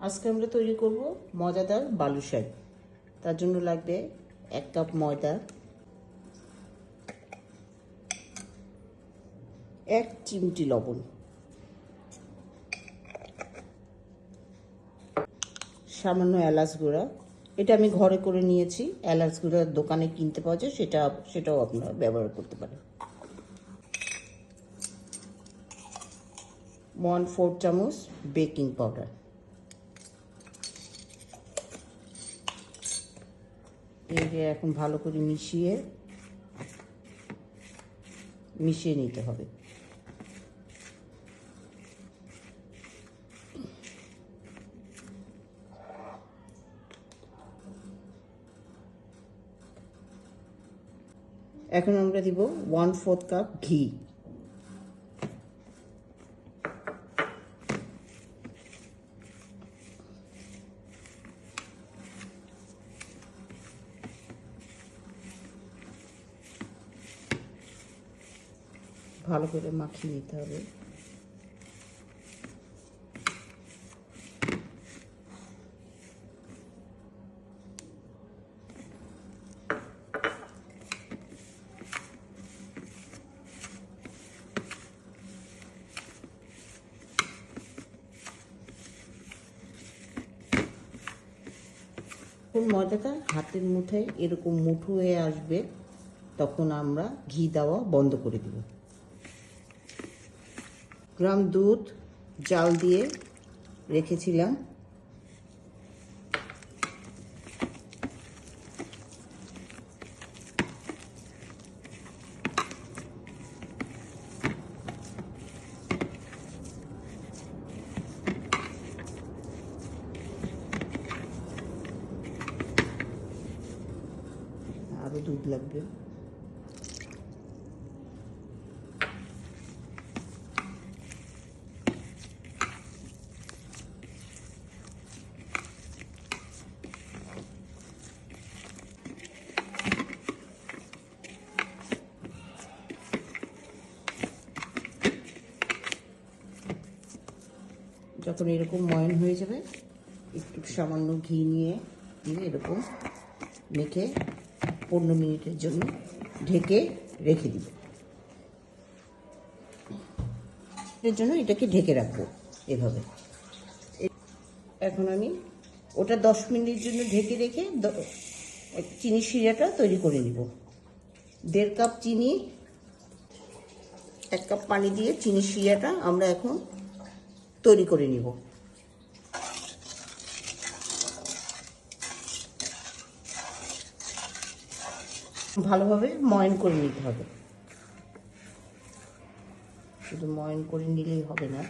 আজকে আমরা তৈরি করব মজাদার বালুশাই। তার জন্য লাগবে 1 কাপ ময়দা, 1 চিমটি লবণ, সামান্য এলাচ গুঁড়া। এটা আমি ঘরে করে নিয়েছি। এলাচ গুঁড়া দোকানে কিনতে পাওয়া যায়, সেটাও আপনারা ব্যবহার করতে পারেন। 1/4 চামচ বেকিং পাউডার। এটাকে এখন ভালো করে মিশিয়ে নিতে হবে। এখন আমরা দিব 1/4 কাপ ঘি। ভালো করে মাখিয়ে নিতে হবে। ময়দাটা হাতের মুঠোয় এরকম মুঠো হয়ে আসবে, তখন আমরা ঘি দেওয়া বন্ধ করে দিব। গ্রাম দুধ জাল দিয়ে রেখেছিলাম। আরো দুধ লাগবে। যখন এরকম ময়ান হয়ে যাবে, একটু সামান্য ঘি দিয়ে এরকম মেখে 15 মিনিটের জন্য ঢেকে রেখে দিব। এর জন্য এটাকে ঢেকে রাখবো এভাবে। এখন আমি ওটা 10 মিনিটের জন্য ঢেকে রেখে চিনি শিরাটা তৈরি করে নিব। 1.5 কাপ চিনি, 1 কাপ পানি দিয়ে চিনি শিরাটা আমরা এখন তৈরি করে নিব। ভালোভাবে ময়ান করে নিতে হবে। শুধু ময়ান করে নিলেই হবে না,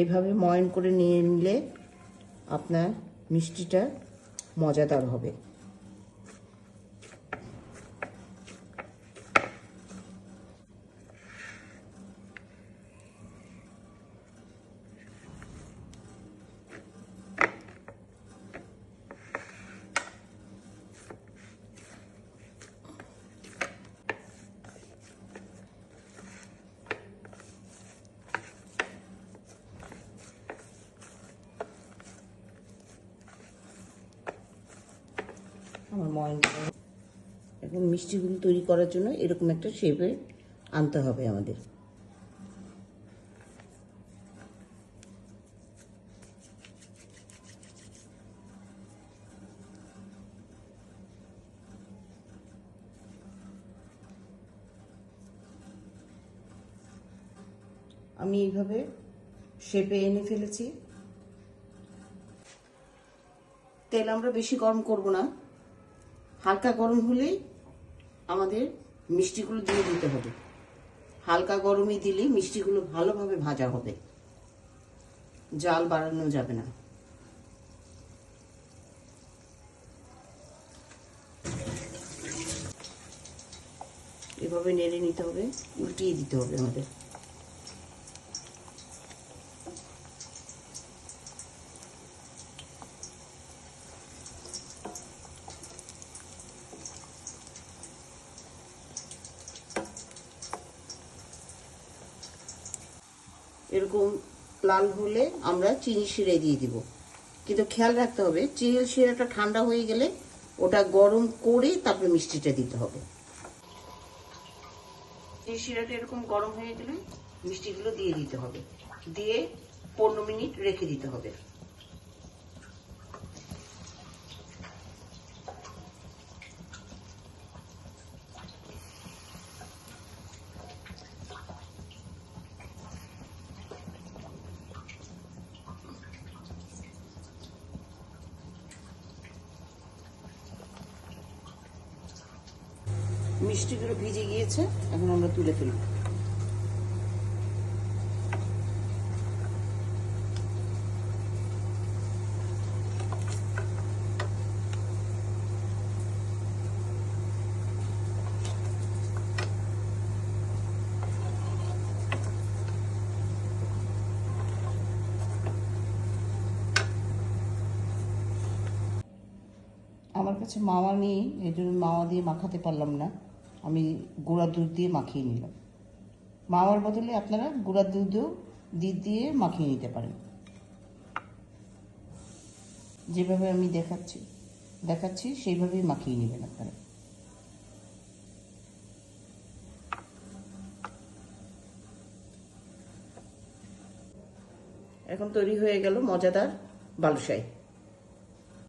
এভাবে ময়ান করে নিয়ে নিলে আপনার মিষ্টিটা মজাদার হবে। আমার ময়ান এখন মিষ্টিগুলো তৈরি করার জন্য এরকম একটা শেপে আনতে হবে আমাদের। আমি এইভাবে শেপে এনে ফেলেছি। তেল আমরা বেশি গরম করব না, হালকা গরম হলেই আমাদের মিষ্টিগুলো দিয়ে দিতে হবে। হালকা গরমই দিলে মিষ্টিগুলো ভালোভাবে ভাজা হবে, জাল বাড়ানো যাবে না। এভাবে নেড়ে নিতে হবে, উল্টিয়ে দিতে হবে আমাদের। এরকম লাল হলে আমরা চিনি শিরা দিয়ে দিব, কিন্তু খেয়াল রাখতে হবে চিনি শিরাটা ঠান্ডা হয়ে গেলে ওটা গরম করে তারপরে মিষ্টিটা দিতে হবে। চিনি শিরাটা এরকম গরম হয়ে গেলে মিষ্টিগুলো দিয়ে দিতে হবে, দিয়ে 15 মিনিট রেখে দিতে হবে। মিষ্টিগুলো ভিজে গিয়েছে, এখন আমরা তুলে ফেলব। আমার কাছে মাওয়া নেই, এই জন্য মাওয়া দিয়ে মাখাতে পারলাম না, আমি গুঁড়া দুধ দিয়ে মাখিয়ে নিলাম। মাওয়ার বদলে আপনারা গুঁড়া দুধও দিয়ে মাখিয়ে নিতে পারেন, যেভাবে আমি দেখাচ্ছি সেইভাবেই মাখিয়ে নেবেন আপনারা। এখন তৈরি হয়ে গেল মজাদার বালুশাহী।